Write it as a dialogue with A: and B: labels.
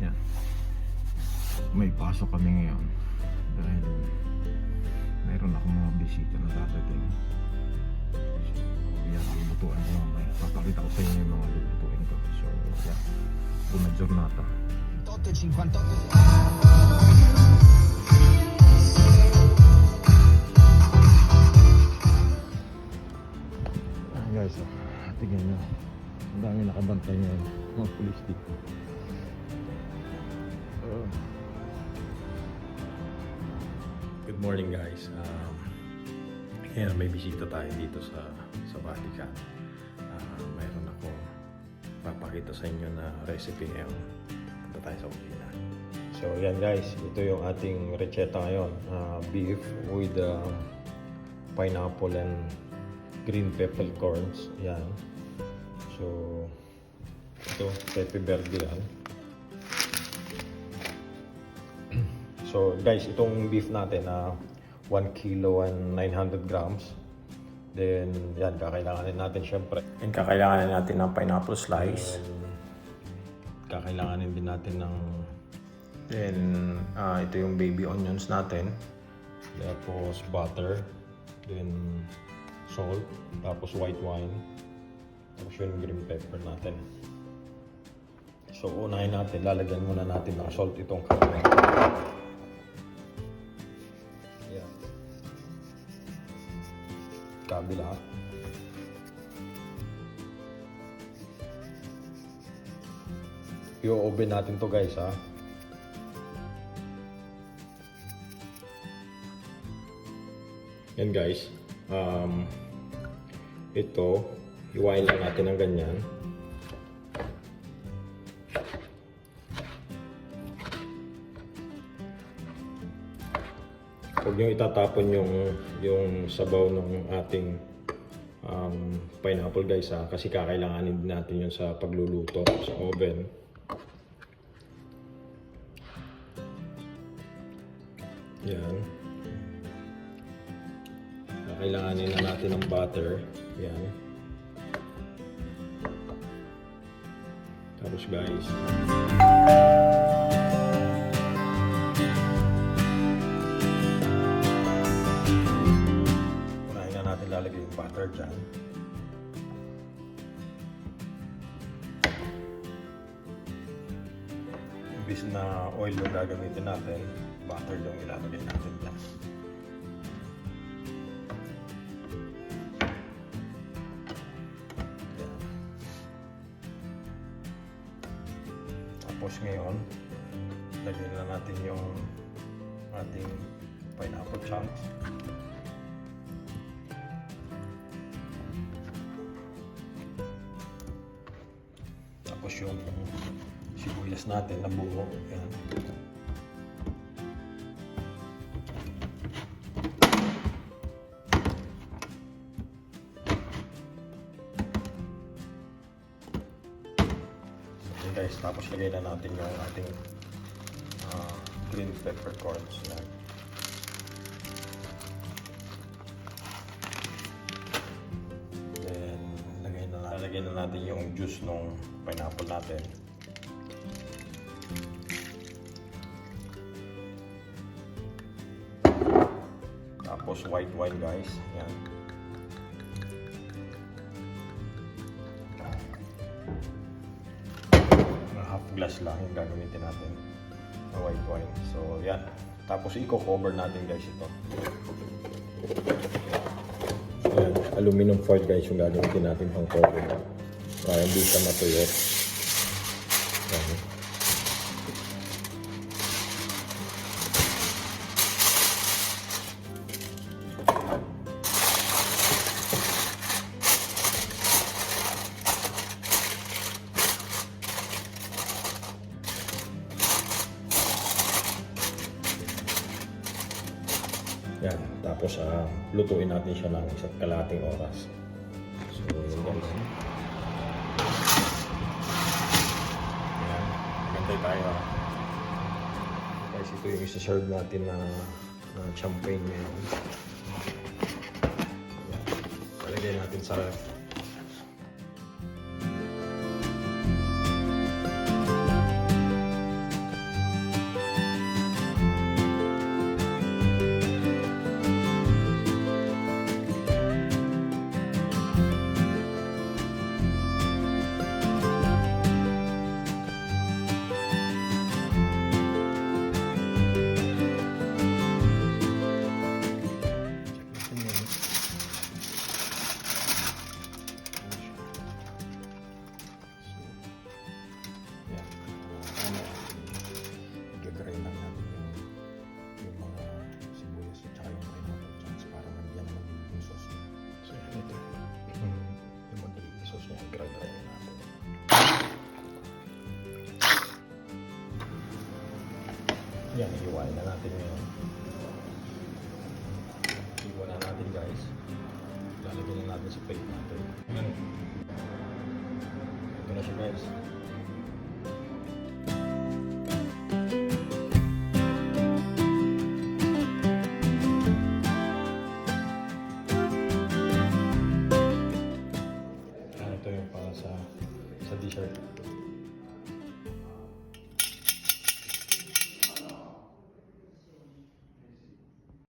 A: Yan. May pasok kami ngayon dahil mayroon akong mga bisita na dadating. So yan, lulutuan ko mamaya. Papakita ko sa inyo yung mga lulutuin ko. So yan, una giornata. 58. Guys, tingnan nyo, ang dami nakabantay ngayon, mga pulis dito. Good morning guys. Ngayon may bisita tayo dito sa Vatican. Mayroon ako papakita sa inyo na recipe ngayon. Punta tayo sa kusina. So yan guys, ito yung ating retseta ngayon. Beef with pineapple and green peppercorns. Yan. So ito, pepe verde yan. So guys, itong beef natin na 1 kilo and 900 grams. Then yan, kakailanganin natin syempre. And kakailanganin natin ng pineapple slice. And kakailanganin din natin ng ito yung baby onions natin. Tapos butter. Then salt. Tapos white wine. Tapos yung green pepper natin. So unahin natin, lalagyan muna natin ng salt itong karne. Yan. Kabila. I-oven natin to guys ha. Yan guys. Ito, iwain lang natin ng ganyan. Huwag nyo itatapon yung sabaw ng ating pineapple guys ha, kasi kakailanganin din natin yun sa pagluluto sa oven. Yan. Kakailanganin na natin ng butter. Yan. Tapos guys, lalagay yung butter dyan. Imbis na oil yung gagamitin natin, butter yung ilalagay natin dyan. Yan. Tapos ngayon, lagyan na natin yung ating pineapple chunks. Tapos yung sibuyas natin na buo. Yan. Okay guys, tapos lagay na natin yung ating green peppercorns. Yan. Lalagyan na natin yung juice ng pineapple natin. Tapos white wine guys. Yan. Half glass lang yung gagamitin natin ng white wine. So yan. Tapos i-cover natin guys ito. Ayan, aluminum foil guys yung gagamitin natin pang cover para hindi siya matuyo. Ayan. Yan, tapos lutuin natin siya ng isa't kalahating oras. So, yun guys. Yan, magantay tayo. Guys, ito yung isa-serve natin na champagne ngayon. Palagay natin sa ref. Yan, iiwain na natin ngayon. Iiwan na natin guys. Lalagyan na natin sa plate natin. Yan. Ito na siya guys. Ito yung para sa dessert.